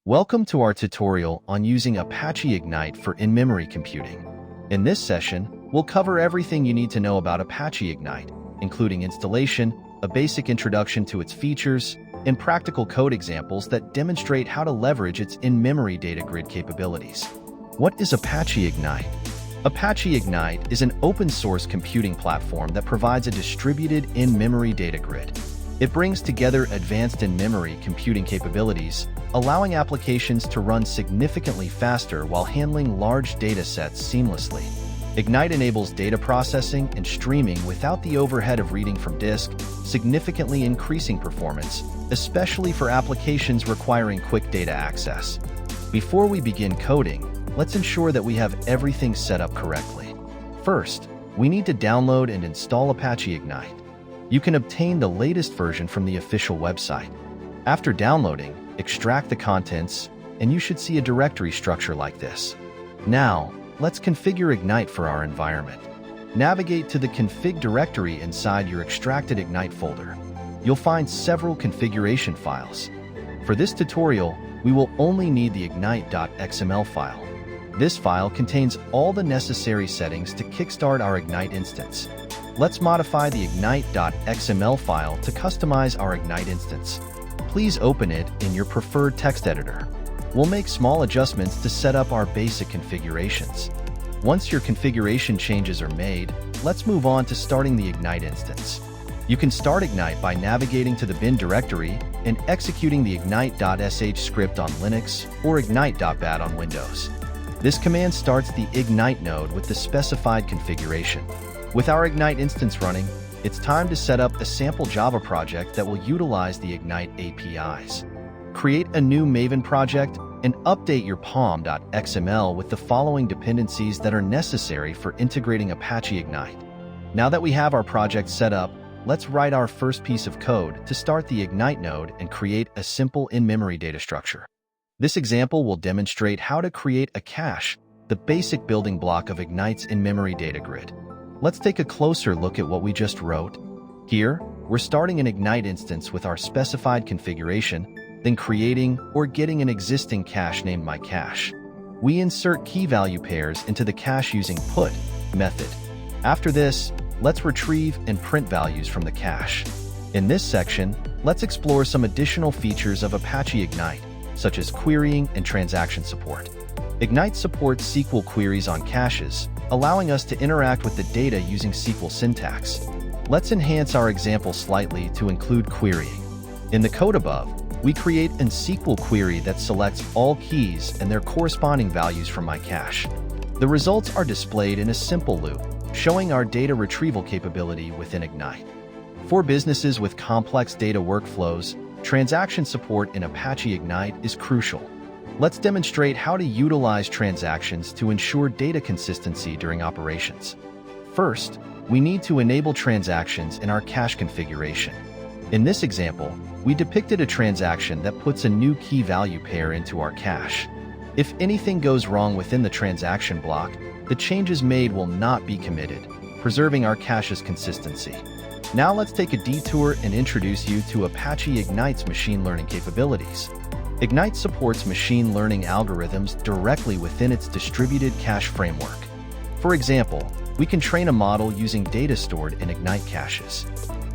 Welcome to our tutorial on using Apache Ignite for in-memory computing. In this session, we'll cover everything you need to know about Apache Ignite, including installation, a basic introduction to its features, and practical code examples that demonstrate how to leverage its in-memory data grid capabilities. What is Apache Ignite? Apache Ignite is an open-source computing platform that provides a distributed in-memory data grid. It brings together advanced in-memory computing capabilities, allowing applications to run significantly faster while handling large data sets seamlessly. Ignite enables data processing and streaming without the overhead of reading from disk, significantly increasing performance, especially for applications requiring quick data access. Before we begin coding, let's ensure that we have everything set up correctly. First, we need to download and install Apache Ignite. You can obtain the latest version from the official website. After downloading, extract the contents, and you should see a directory structure like this. Now, let's configure Ignite for our environment. Navigate to the config directory inside your extracted Ignite folder. You'll find several configuration files. For this tutorial, we will only need the ignite.xml file. This file contains all the necessary settings to kickstart our Ignite instance. Let's modify the ignite.xml file to customize our Ignite instance. Please open it in your preferred text editor. We'll make small adjustments to set up our basic configurations. Once your configuration changes are made, let's move on to starting the Ignite instance. You can start Ignite by navigating to the bin directory and executing the ignite.sh script on Linux or ignite.bat on Windows. This command starts the Ignite node with the specified configuration. With our Ignite instance running, it's time to set up a sample Java project that will utilize the Ignite APIs. Create a new Maven project and update your pom.xml with the following dependencies that are necessary for integrating Apache Ignite. Now that we have our project set up, let's write our first piece of code to start the Ignite node and create a simple in-memory data structure. This example will demonstrate how to create a cache, the basic building block of Ignite's in-memory data grid. Let's take a closer look at what we just wrote. Here, we're starting an Ignite instance with our specified configuration, then creating or getting an existing cache named myCache. We insert key value pairs into the cache using put method. After this, let's retrieve and print values from the cache. In this section, let's explore some additional features of Apache Ignite, such as querying and transaction support. Ignite supports SQL queries on caches, allowing us to interact with the data using SQL syntax. Let's enhance our example slightly to include querying. In the code above, we create an SQL query that selects all keys and their corresponding values from myCache. The results are displayed in a simple loop, showing our data retrieval capability within Ignite. For businesses with complex data workflows, transaction support in Apache Ignite is crucial. Let's demonstrate how to utilize transactions to ensure data consistency during operations. First, we need to enable transactions in our cache configuration. In this example, we depicted a transaction that puts a new key value pair into our cache. If anything goes wrong within the transaction block, the changes made will not be committed, preserving our cache's consistency. Now let's take a detour and introduce you to Apache Ignite's machine learning capabilities. Ignite supports machine learning algorithms directly within its distributed cache framework. For example, we can train a model using data stored in Ignite caches.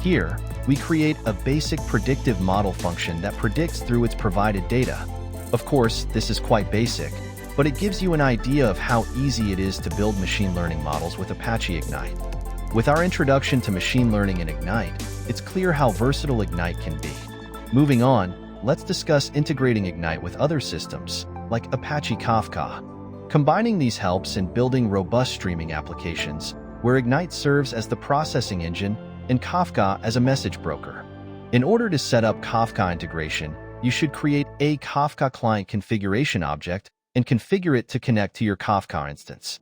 Here, we create a basic predictive model function that predicts through its provided data. Of course, this is quite basic, but it gives you an idea of how easy it is to build machine learning models with Apache Ignite. With our introduction to machine learning in Ignite, it's clear how versatile Ignite can be. Moving on, let's discuss integrating Ignite with other systems, like Apache Kafka. Combining these helps in building robust streaming applications, where Ignite serves as the processing engine and Kafka as a message broker. In order to set up Kafka integration, you should create a Kafka client configuration object and configure it to connect to your Kafka instance.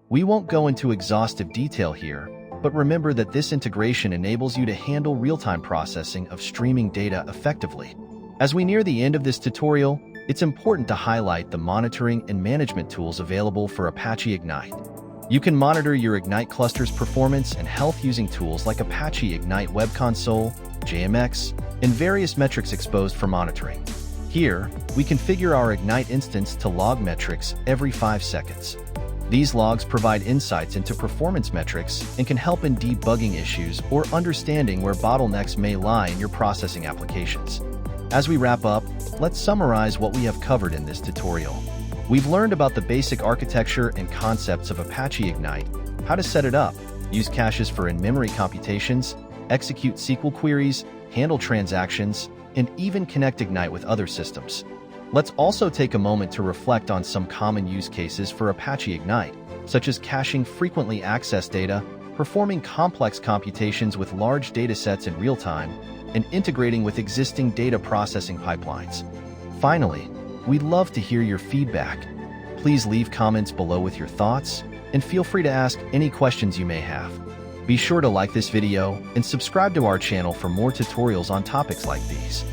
We won't go into exhaustive detail here, but remember that this integration enables you to handle real-time processing of streaming data effectively. As we near the end of this tutorial, it's important to highlight the monitoring and management tools available for Apache Ignite. You can monitor your Ignite cluster's performance and health using tools like Apache Ignite Web Console, JMX, and various metrics exposed for monitoring. Here, we configure our Ignite instance to log metrics every 5 seconds. These logs provide insights into performance metrics and can help in debugging issues or understanding where bottlenecks may lie in your processing applications. As we wrap up, let's summarize what we have covered in this tutorial. We've learned about the basic architecture and concepts of Apache Ignite, how to set it up, use caches for in-memory computations, execute SQL queries, handle transactions, and even connect Ignite with other systems. Let's also take a moment to reflect on some common use cases for Apache Ignite, such as caching frequently accessed data, performing complex computations with large datasets in real time, and integrating with existing data processing pipelines. Finally, we'd love to hear your feedback. Please leave comments below with your thoughts, and feel free to ask any questions you may have. Be sure to like this video and subscribe to our channel for more tutorials on topics like these.